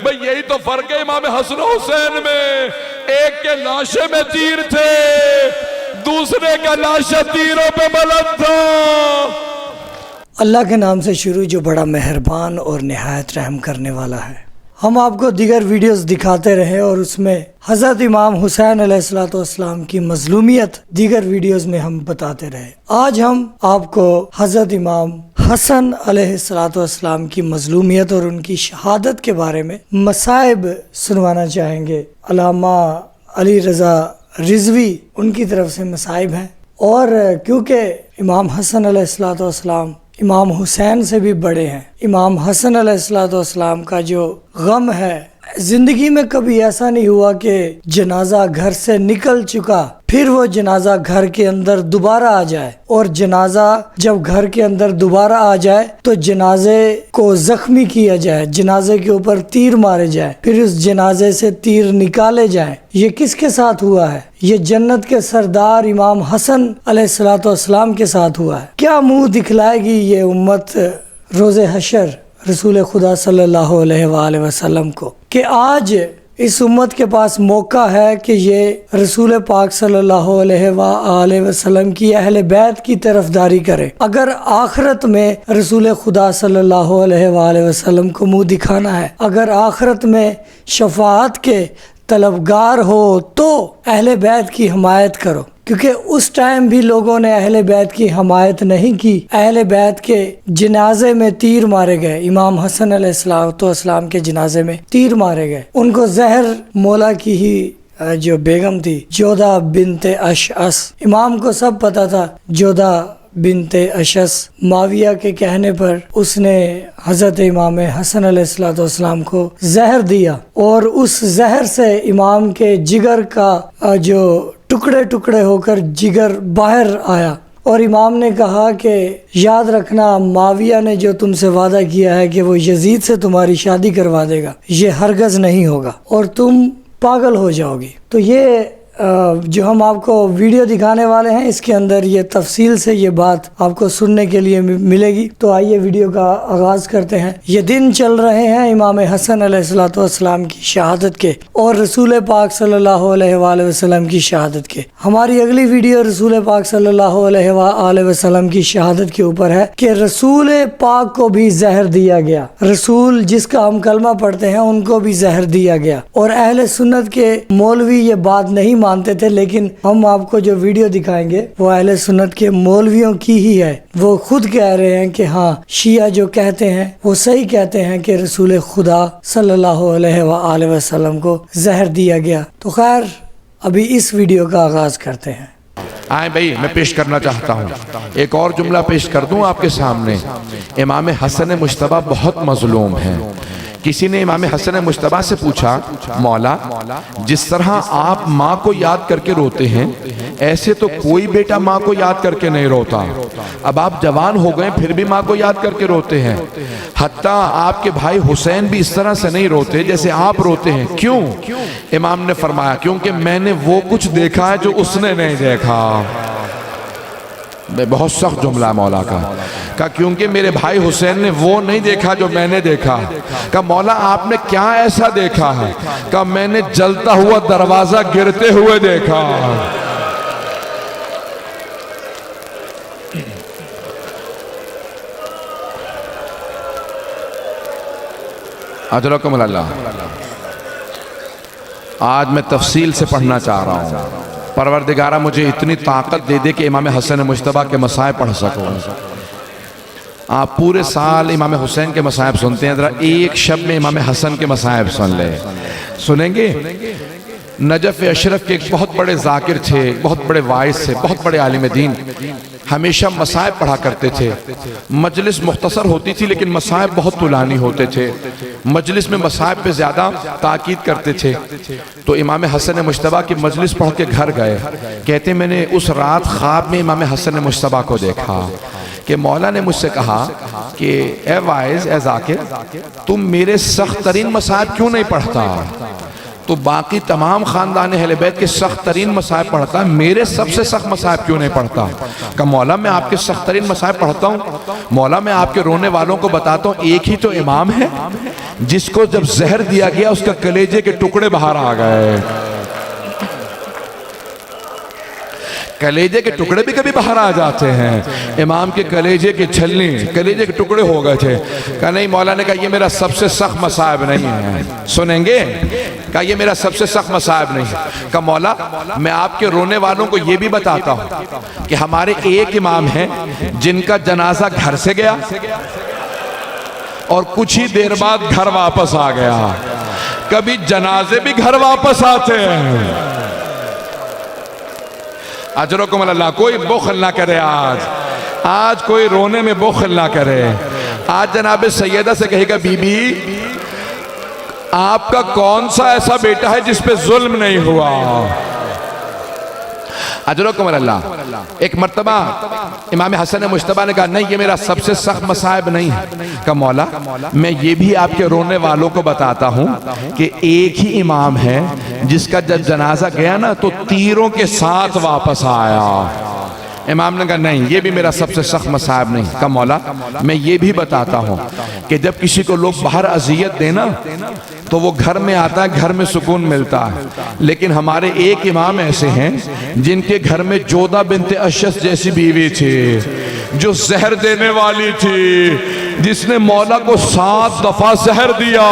بھئی یہی تو فرق ہے امام حسن و حسین میں، ایک کے لاشے میں تیر تھے، دوسرے کا لاشہ تیروں پہ بلند تھا۔ اللہ کے نام سے شروع جو بڑا مہربان اور نہایت رحم کرنے والا ہے۔ ہم آپ کو دیگر ویڈیوز دکھاتے رہے اور اس میں حضرت امام حسین علیہ السلام کی مظلومیت دیگر ویڈیوز میں ہم بتاتے رہے۔ آج ہم آپ کو حضرت امام حسن علیہ السلام کی مظلومیت اور ان کی شہادت کے بارے میں مصائب سنوانا چاہیں گے۔ علامہ علی رضا رضوی ان کی طرف سے مصائب ہیں، اور کیونکہ امام حسن علیہ السلام امام حسین سے بھی بڑے ہیں، امام حسن علیہ السلام کا جو غم ہے، زندگی میں کبھی ایسا نہیں ہوا کہ جنازہ گھر سے نکل چکا پھر وہ جنازہ گھر کے اندر دوبارہ آ جائے، اور جنازہ جب گھر کے اندر دوبارہ آ جائے تو جنازے کو زخمی کیا جائے، جنازے کے اوپر تیر مارے جائے، پھر اس جنازے سے تیر نکالے جائیں۔ یہ کس کے ساتھ ہوا ہے؟ یہ جنت کے سردار امام حسن علیہ السلام کے ساتھ ہوا ہے۔ کیا منہ دکھلائے گی یہ امت روز حشر رسول خدا صلی اللہ علیہ وآلہ وسلم کو، کہ آج اس امت کے پاس موقع ہے کہ یہ رسول پاک صلی اللہ علیہ وآلہ وسلم کی اہل بیت کی طرفداری کرے۔ اگر آخرت میں رسول خدا صلی اللہ علیہ وآلہ وسلم کو منہ دکھانا ہے، اگر آخرت میں شفاعت کے طلبگار ہو تو اہل بیت کی حمایت کرو، کیونکہ اس ٹائم بھی لوگوں نے اہل بیت کی حمایت نہیں کی۔ اہل بیت کے جنازے میں تیر مارے گئے، امام حسن علیہ السلام کے جنازے میں تیر مارے گئے۔ ان کو زہر مولا کی ہی جو بیگم تھی جودہ بنت اشعث، امام کو سب پتا تھا، جودہ بنت اشعث معاویہ کے کہنے پر اس نے حضرت امام حسن علیہ السلام کو زہر دیا، اور اس زہر سے امام کے جگر کا جو ٹکڑے ٹکڑے ہو کر جگر باہر آیا، اور امام نے کہا کہ یاد رکھنا معاویہ نے جو تم سے وعدہ کیا ہے کہ وہ یزید سے تمہاری شادی کروا دے گا، یہ ہرگز نہیں ہوگا اور تم پاگل ہو جاؤ گی۔ تو یہ جو ہم آپ کو ویڈیو دکھانے والے ہیں، اس کے اندر یہ تفصیل سے یہ بات آپ کو سننے کے لیے ملے گی۔ تو آئیے ویڈیو کا آغاز کرتے ہیں۔ یہ دن چل رہے ہیں امام حسن علیہ السلام کی شہادت کے اور رسول پاک صلی اللہ علیہ وآلہ وسلم کی شہادت کے۔ ہماری اگلی ویڈیو رسول پاک صلی اللہ علیہ وآلہ وسلم کی شہادت کے اوپر ہے کہ رسول پاک کو بھی زہر دیا گیا، رسول جس کا ہم کلمہ پڑھتے ہیں ان کو بھی زہر دیا گیا، اور اہل سنت کے مولوی یہ بات نہیں مانتے تھے، لیکن ہم آپ کو جو ویڈیو دکھائیں گے وہ اہل سنت کے مولویوں کی ہی ہے۔ وہ خود کہہ رہے ہیں کہ ہاں شیعہ جو کہتے ہیں وہ صحیح کہتے ہیں کہ رسول خدا صلی اللہ علیہ وآلہ وسلم کو زہر دیا گیا۔ تو خیر ابھی اس ویڈیو کا آغاز کرتے ہیں۔ آئیں بھئی، میں پیش کرنا چاہتا ہوں، ایک اور جملہ پیش کر دوں آپ کے سامنے۔ امام حسن مجتبی بہت مظلوم ہیں۔ کسی نے امام حسن مجتبی سے پوچھا، مولا جس طرح آپ ماں کو یاد کر کے روتے ہیں، ایسے تو کوئی بیٹا ماں کو یاد کر کے نہیں روتا، اب آپ جوان ہو گئے پھر بھی ماں کو یاد کر کے روتے ہیں، حتیٰ آپ کے بھائی حسین بھی اس طرح سے نہیں روتے جیسے آپ روتے ہیں، کیوں؟ امام نے فرمایا کیونکہ میں نے وہ کچھ دیکھا ہے جو اس نے نہیں دیکھا۔ بہت سخت جملہ مولا کا، کہا کیونکہ میرے بھائی حسین نے وہ نہیں دیکھا جو میں نے دیکھا۔ کہا مولا آپ نے کیا ایسا دیکھا ہے؟ کہا میں نے جلتا ہوا دروازہ گرتے ہوئے دیکھا۔ اجرکم اللہ۔ آج میں تفصیل سے پڑھنا چاہ رہا ہوں، پروردگارہ مجھے اتنی طاقت دے دے کہ امام حسن مجتبی کے مصائب پڑھ سکوں۔ آپ پورے سال امام حسین کے مصائب سنتے ہیں، ذرا ایک شب میں امام حسن کے مصائب سن لیں۔ سنیں گے؟ نجف اشرف کے ایک بہت بڑے ذاکر تھے، بہت بڑے وائز تھے، بہت بڑے عالم دین، ہمیشہ مصائب پڑھا کرتے تھے۔ مجلس مختصر ہوتی تھی لیکن مصائب بہت طولانی ہوتے تھے، مجلس میں مصائب پہ زیادہ تاکید کرتے تھے۔ تو امام حسن مجتبی کی مجلس پڑھ کے گھر گئے، کہتے میں نے اس رات خواب میں امام حسن مجتبی کو دیکھا کہ مولا نے مجھ سے کہا کہ اے وائز، اے ذاکر، تم میرے سخت ترین مصائب کیوں نہیں پڑھتا؟ تو باقی تمام خاندان اہل بیت کے سخت ترین مصائب پڑھتا ہے، میرے سب سے سخت مصائب کیوں نہیں پڑھتا؟ کہ مولا میں آپ کے سخت ترین مصائب پڑھتا ہوں، مولا میں آپ کے رونے والوں کو بتاتا ہوں ایک ہی تو امام ہے جس کو جب زہر دیا گیا اس کا کلیجے کے ٹکڑے باہر آ گئے۔ کلیجے کے ٹکڑے بھی کبھی باہر آ جاتے ہیں، امام کے کلیجے کے چھلنی، کلیجے کے ٹکڑے ہو گئے تھے۔ کہا نہیں، مولا نے کہا یہ میرا سب سے سخت مصائب نہیں ہے، سنیں گے؟ کہا یہ میرا سب سے سخت مصائب نہیں ہے۔ کہا مولا میں آپ کے رونے والوں کو یہ بھی بتاتا ہوں کہ ہمارے ایک امام ہیں جن کا جنازہ گھر سے گیا اور کچھ ہی دیر بعد گھر واپس آ گیا۔ کبھی جنازے بھی گھر واپس آتے ہیں۔ اجرکم اللہ، کوئی بخل نہ کرے، آج کوئی رونے میں بخل نہ کرے۔ آج جناب سیدہ سے کہے گا بی بی آپ کا کون سا ایسا بیٹا ہے جس پہ ظلم نہیں ہوا؟ اجرکم اللہ۔ ایک مرتبہ امام حسن مجتبیٰ نے کہا نہیں یہ میرا سب سے سخت مصائب نہیں ہے۔ کہا مولا میں یہ بھی آپ کے رونے والوں کو بتاتا ہوں کہ ایک ہی امام ہے جس کا جب جنازہ گیا نا تو تیروں کے ساتھ واپس آیا۔ امام نے کہا نہیں یہ بھی میرا سب سے سخت مصائب نہیں۔ کہا مولا میں یہ بھی بتاتا ہوں کہ جب کسی کو لوگ باہر اذیت دینا تو وہ گھر میں آتا ہے، گھر میں سکون ملتا ہے، لیکن ہمارے ایک امام ایسے ہیں جن کے گھر میں جودہ بنت اشس جیسی بیوی تھی جو زہر دینے والی تھی، جس نے مولا کو 7 دفعہ زہر دیا۔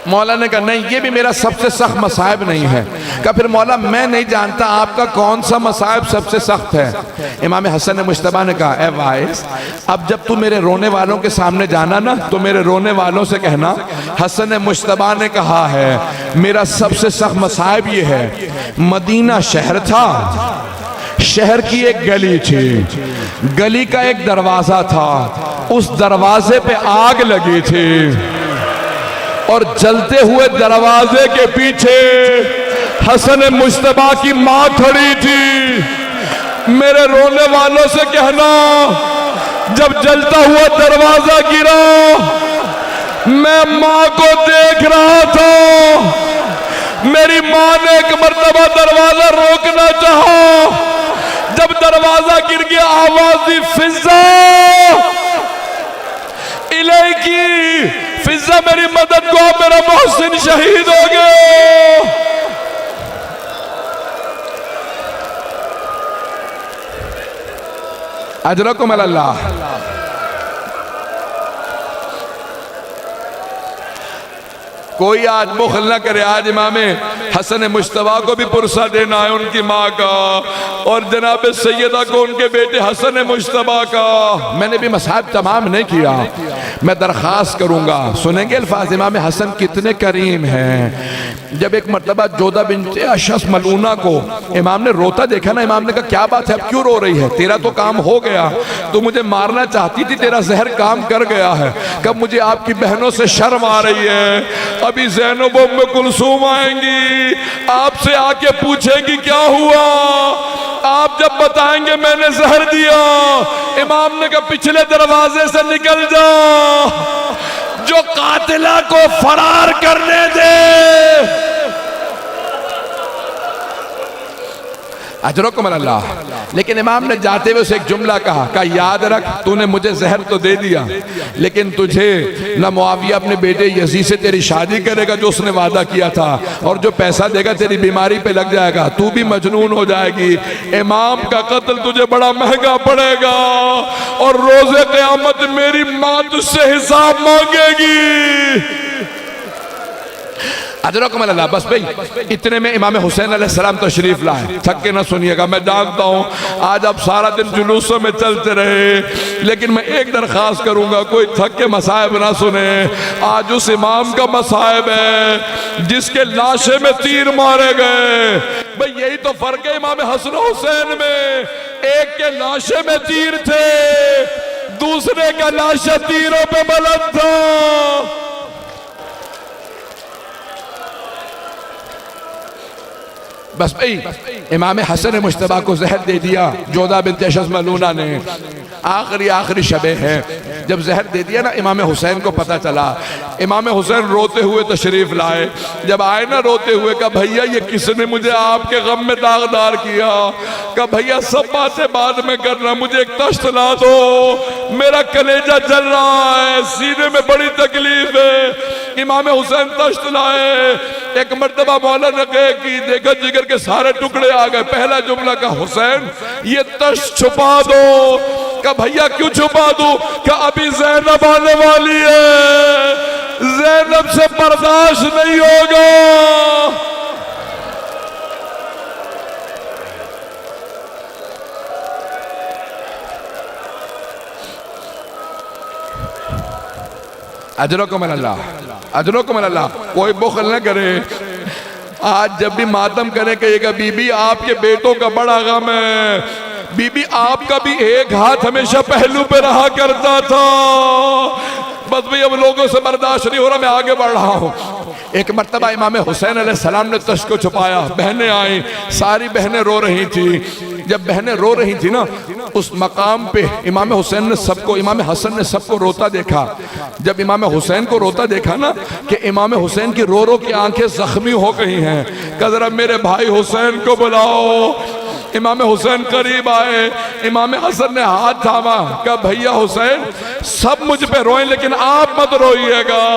مولا نے کہا نہیں یہ بھی میرا سب سے سخت مصائب نہیں ہے۔ کہا پھر مولا میں نہیں جانتا آپ کا کون سا مصائب سب سے سخت ہے۔ امام حسن مجتبیٰ نے کہا اے وائس اب جب تو میرے رونے والوں کے سامنے جانا نا تو میرے رونے والوں سے کہنا حسن مجتبیٰ نے کہا ہے میرا سب سے سخت مصائب یہ ہے، مدینہ شہر تھا، شہر کی ایک گلی تھی، گلی کا ایک دروازہ تھا، اس دروازے پہ آگ لگی تھی اور جلتے ہوئے دروازے کے پیچھے حسن مجتبیٰ کی ماں کھڑی تھی۔ میرے رونے والوں سے کہنا جب جلتا ہوا دروازہ گرا میں ماں کو دیکھ رہا تھا، میری ماں نے ایک مرتبہ دروازہ روکنا چاہا، جب دروازہ گر گیا آواز دی فضا الیکی، فضا میری مدد کو، میرا محسن شہید ہو گئے۔ اجرکم اللہ۔ کوئی آج بخل نہ کرے، آج امام حسن مجتبیٰ کو بھی پرسہ دینا ہے ان کی ماں کا، اور جناب سیدہ کو ان کے بیٹے حسن مجتبیٰ کا۔ میں نے بھی مصائب تمام نہیں کیا، میں درخواست کروں گا، سنیں گے الفاظ امام حسن کتنے کریم ہیں۔ جب ایک مرتبہ جودہ بنت اشس ملعونہ کو امام نے روتا دیکھا نا، امام نے کہا کیا بات ہے، اب کیوں رو رہی ہے؟ تیرا تو کام ہو گیا، تو مجھے مارنا چاہتی تھی، تیرا زہر کام کر گیا ہے۔ کب مجھے آپ کی بہنوں سے شرم آ رہی ہے، ابھی زینب ام کلثوم آئیں گی، آپ سے آ کے پوچھیں گی کیا ہوا، آپ جب بتائیں گے میں نے زہر دیا۔ امام نے کہا پچھلے دروازے سے نکل جا، جو قاتلہ کو فرار کرنے دے۔ اجرکم اللہ۔ لیکن امام نے جاتے ہوئے اسے ایک جملہ کہا کہ یاد رکھ تو نے مجھے زہر تو دے دیا، لیکن تجھے نہ معاویہ اپنے بیٹے یزید سے تیری شادی کرے گا جو اس نے وعدہ کیا تھا، اور جو پیسہ دے گا تیری بیماری پہ لگ جائے گا، تو بھی مجنون ہو جائے گی، امام کا قتل تجھے بڑا مہنگا پڑے گا، اور روز قیامت میری ماں تجھ سے حساب مانگے گی۔ اجرکم اللہ۔ بس بھئی اتنے میں امام حسین علیہ السلام تشریف لائے، تھک کے نہ سنیے گا، میں جانتا ہوں آج آپ سارا دن جلوسوں میں چلتے رہے، لیکن میں ایک درخواست کروں گا کوئی تھک کے مصائب نہ سنے۔ آج اس امام کا مصائب ہے جس کے لاشے میں تیر مارے گئے۔ بھئی یہی تو فرق ہے امام حسن حسین میں، ایک کے لاشے میں تیر تھے، دوسرے کا لاشہ تیروں پہ بلند تھا۔ بس بھئی امام حسن مجتبیٰ کو زہر دے دیا جودہ بنت اشعث ملونہ نے، آخری شبے ہے، جب زہر دے دیا نا امام حسین کو پتہ چلا، امام حسین روتے ہوئے تشریف لائے، جب آئے نا روتے ہوئے کہا بھائیا یہ کس نے مجھے آپ کے غم میں داغدار کیا؟ کہا بھائیا سب باتیں بعد میں کرنا، مجھے ایک تشت لا دو، میرا کلیجہ جل رہا ہے، سینے میں بڑی تکلیف ہے۔ امام حسین تشت لائے، ایک مرتبہ مولا نے کی دیکھا جگر کے سارے ٹکڑے آ گئے، پہلا جملہ کہا حسین یہ تشت چھپا دو۔ کہا بھائیا کیوں چھپا دوں؟ کہا ابھی زینب آنے والی ہے، زینب سے برداشت نہیں ہوگا۔ اجرکم اللہ، اجرکم اللہ، کوئی بخل نہ کرے۔ آج جب بھی ماتم کریں کہیے گا بی بی آپ کے بیٹوں کا بڑا غم ہے، بی بی آپ کا بھی ایک ہاتھ ہمیشہ پہلو پہ رہا کرتا تھا، بس بھی اب لوگوں سے برداشت نہیں ہو رہا، میں آگے بڑھ رہا ہوں۔ ایک مرتبہ امام حسین علیہ السلام نے تشت کو چھپایا، بہنیں آئیں، ساری بہنیں رو رہی تھی۔ جب بہنیں رو رہی تھی نا اس مقام پہ امام حسین نے امام حسن نے سب کو روتا دیکھا۔ جب امام حسین کو روتا دیکھا نا کہ امام حسین کی رو رو کی آنکھیں زخمی ہو گئی ہیں، کہ ذرا میرے بھائی حسین کو بلاؤ۔ امام حسین قریب آئے، امام حسن نے ہاتھ تھاما، کہا بھائیا حسین سب مجھ پہ روئیں لیکن آپ مت روئیے گا۔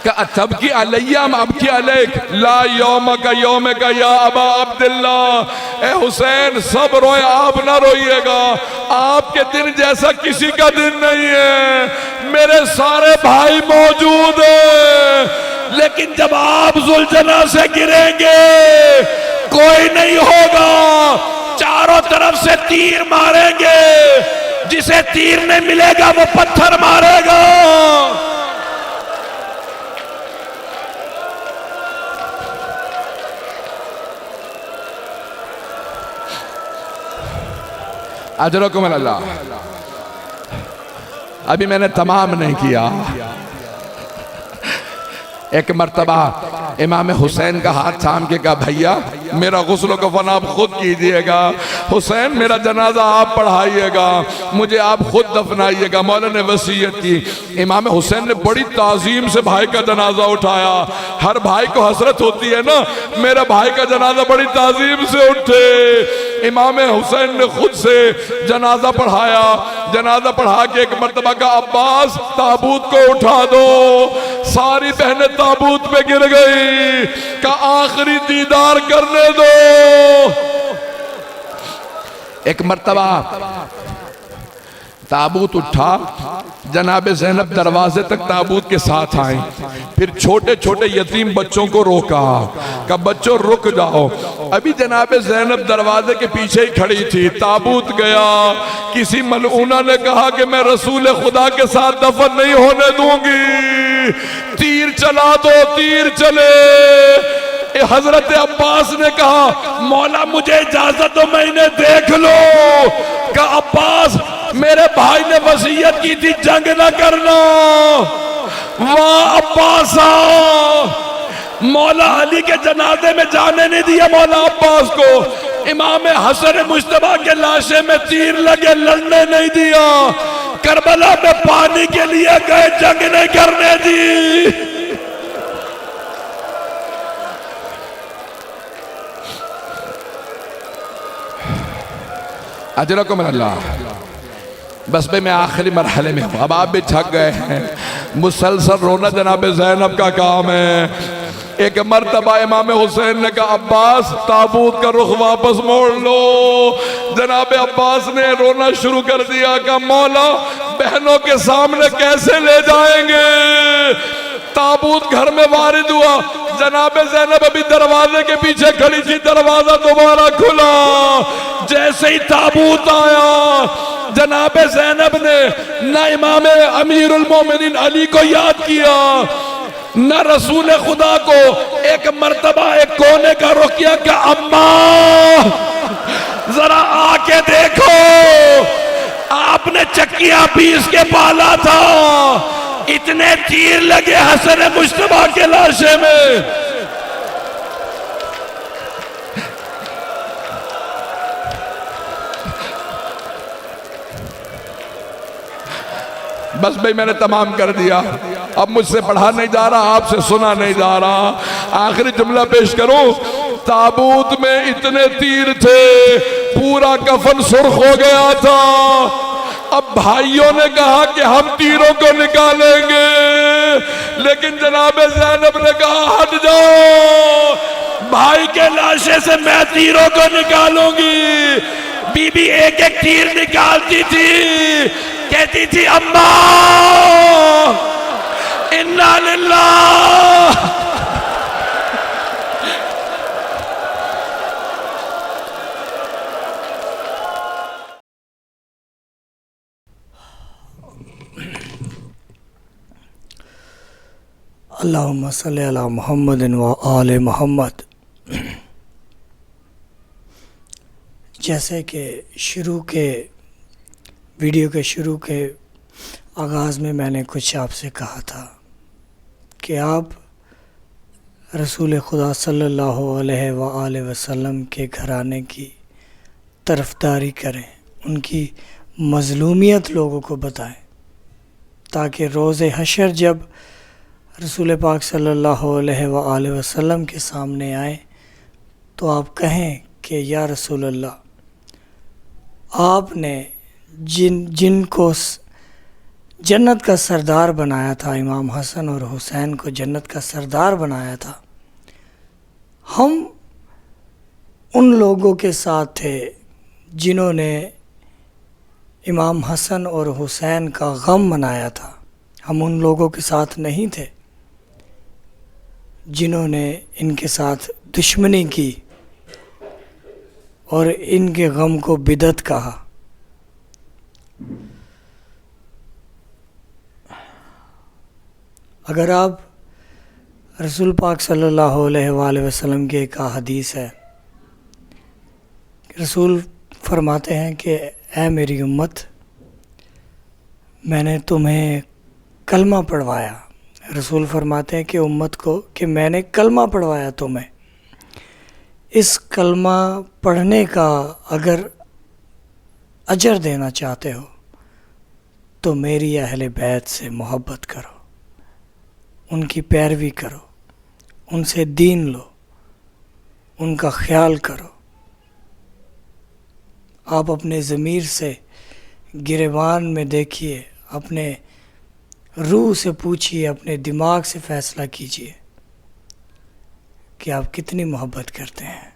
کہ اتبکی علیہم ابکی علیک لا یومک یومک یا ابا عبداللہ، اے حسین سب روئے آپ نہ روئیے گا، آپ کے دن جیسا کسی کا دن نہیں ہے، میرے سارے بھائی موجود ہیں، لیکن جب آپ ذوالجناح سے گریں گے کوئی نہیں ہوگا، چاروں طرف سے تیر ماریں گے، جسے تیر نہیں ملے گا وہ پتھر مارے گا۔ اجرکم اللہ۔ ابھی میں نے تمام نہیں کیا۔ ایک مرتبہ امام حسین کا ہاتھ تھام کے کہا بھائیا میرا غسل و کفن آپ خود کیجئے گا، حسین میرا جنازہ آپ پڑھائیے گا، مجھے آپ خود دفنائیے گا۔ مولا نے وصیت کی۔ امام حسین نے بڑی تعظیم سے بھائی کا جنازہ اٹھایا۔ ہر بھائی کو حسرت ہوتی ہے نا میرا بھائی کا جنازہ بڑی تعظیم سے اٹھے۔ امام حسین نے خود سے جنازہ پڑھایا۔ جنازہ پڑھا کے ایک مرتبہ کا عباس تابوت کو اٹھا دو، ساری بہنیں تابوت پہ گر گئی، کہ آخری دیدار کرنے دو۔ ایک مرتبہ تابوت اٹھا، جناب زینب دروازے تک تابوت کے ساتھ آئیں، پھر چھوٹے چھوٹے یتیم بچوں کو روکا کہ بچوں رک جاؤ۔ ابھی جناب زینب دروازے کے پیچھے ہی کھڑی تھی، تابوت گیا، کسی ملعونہ نے کہا کہ میں رسول خدا کے ساتھ دفن نہیں ہونے دوں گی، تیر چلا دو، تیر چلے۔ حضرت عباس نے کہا مولا مجھے اجازت دو میں انہیں دیکھ لو، کہ عباس میرے بھائی نے وصیت کی تھی جنگ نہ کرنا۔ واہ عباسا، مولا علی کے جنازے میں جانے نہیں دیا مولا عباس کو، امام حسن مجتبیٰ کے لاشے میں تیر لگے لڑنے نہیں دیا، کربلا میں پانی کے لیے گئے جنگ نہیں کرنے دی۔ اجرکم اللہ۔ بس بھئی میں آخری مرحلے میں ہوں، اب آپ بھی تھک گئے ہیں، مسلسل رونا جناب زینب کا کام ہے۔ ایک مرتبہ امام حسین نے کہا عباس تابوت کا رخ واپس موڑ لو۔ جناب عباس نے رونا شروع کر دیا کہ مولا بہنوں کے سامنے کیسے لے جائیں گے۔ تابوت گھر میں وارد ہوا، جناب زینب ابھی دروازے کے پیچھے کھڑی تھی، دروازہ دوبارہ کھلا، جیسے ہی تابوت آیا جناب زینب نے نہ امام امیر المومنین علی کو یاد کیا نہ رسول خدا کو، ایک مرتبہ ایک کونے کا رخ کیا کہ اماں ذرا آ کے دیکھو، آپ نے چکیاں پیس کے پالا تھا، اتنے تیر لگے حسن مجتبیٰ کے لاشے میں۔ بس بھئی میں نے تمام کر دیا، اب مجھ سے پڑھا نہیں جا رہا، آپ سے سنا نہیں جا رہا۔ آخری جملہ پیش کروں، تابوت میں اتنے تیر تھے پورا کفن سرخ ہو گیا تھا۔ اب بھائیوں نے کہا کہ ہم تیروں کو نکالیں گے، لیکن جناب زینب نے کہا ہٹ جاؤ، بھائی کے لاشے سے میں تیروں کو نکالوں گی۔ بی بی ایک ایک تیر نکالتی تھی، کہتی تھی اماں انا للہ۔ اللہم صلی علی محمد و آل محمد۔ جیسے کہ ویڈیو کے شروع کے آغاز میں میں نے کچھ آپ سے کہا تھا کہ آپ رسول خدا صلی اللہ علیہ وآلہ وسلم کے گھرانے کی طرفداری کریں، ان کی مظلومیت لوگوں کو بتائیں، تاکہ روز حشر جب رسول پاک صلی اللہ علیہ وآلہ وسلم کے سامنے آئے تو آپ کہیں کہ یا رسول اللہ، آپ نے جن کو جنت کا سردار بنایا تھا، امام حسن اور حسین کو جنت کا سردار بنایا تھا، ہم ان لوگوں کے ساتھ تھے جنہوں نے امام حسن اور حسین کا غم منایا تھا، ہم ان لوگوں کے ساتھ نہیں تھے جنہوں نے ان کے ساتھ دشمنی کی اور ان کے غم کو بدعت کہا۔ اگر آپ رسول پاک صلی اللہ علیہ وآلہ وسلم کی ایک حدیث ہے، رسول فرماتے ہیں کہ اے میری امت، میں نے تمہیں کلمہ پڑھوایا۔ رسول فرماتے ہیں کہ امت کو کہ میں نے کلمہ پڑھوایا تمہیں، اس کلمہ پڑھنے کا اگر اجر دینا چاہتے ہو تو میری اہل بیت سے محبت کرو، ان کی پیروی کرو، ان سے دین لو، ان کا خیال کرو۔ آپ اپنے ضمیر سے گریبان میں دیکھیے، اپنے روح سے پوچھیے، اپنے دماغ سے فیصلہ کیجیے کہ آپ کتنی محبت کرتے ہیں،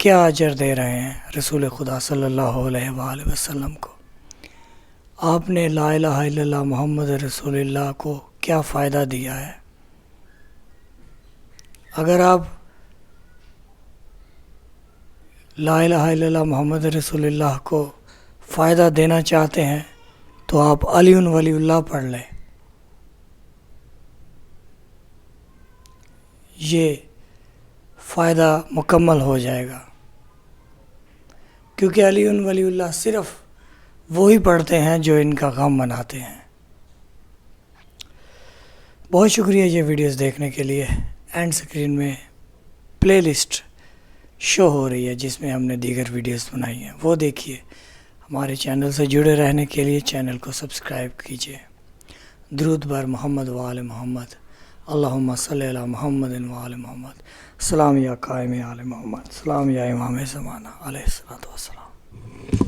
کیا اجر دے رہے ہیں رسول خدا صلی اللہ علیہ وآلہ وسلم کو۔ آپ نے لا الہ الا اللہ محمد رسول اللہ کو کیا فائدہ دیا ہے۔ اگر آپ لا الہ الا اللہ محمد رسول اللہ کو فائدہ دینا چاہتے ہیں تو آپ علی ولی اللہ پڑھ لیں، یہ فائدہ مکمل ہو جائے گا، کیونکہ علی ولی اللہ صرف وہی پڑھتے ہیں جو ان کا غم مناتے ہیں۔ بہت شکریہ یہ ویڈیوز دیکھنے کے لیے۔ اینڈ سکرین میں پلے لسٹ شو ہو رہی ہے جس میں ہم نے دیگر ویڈیوز بنائی ہیں، وہ دیکھیے۔ ہمارے چینل سے جڑے رہنے کے لیے چینل کو سبسکرائب کیجیے۔ درود بر محمد و آل محمد، اللہم صلی علی محمد و آل محمد۔ سلام یا قائم آل محمد، سلام یا امام زمانہ علیہ الصلوۃ والسلام۔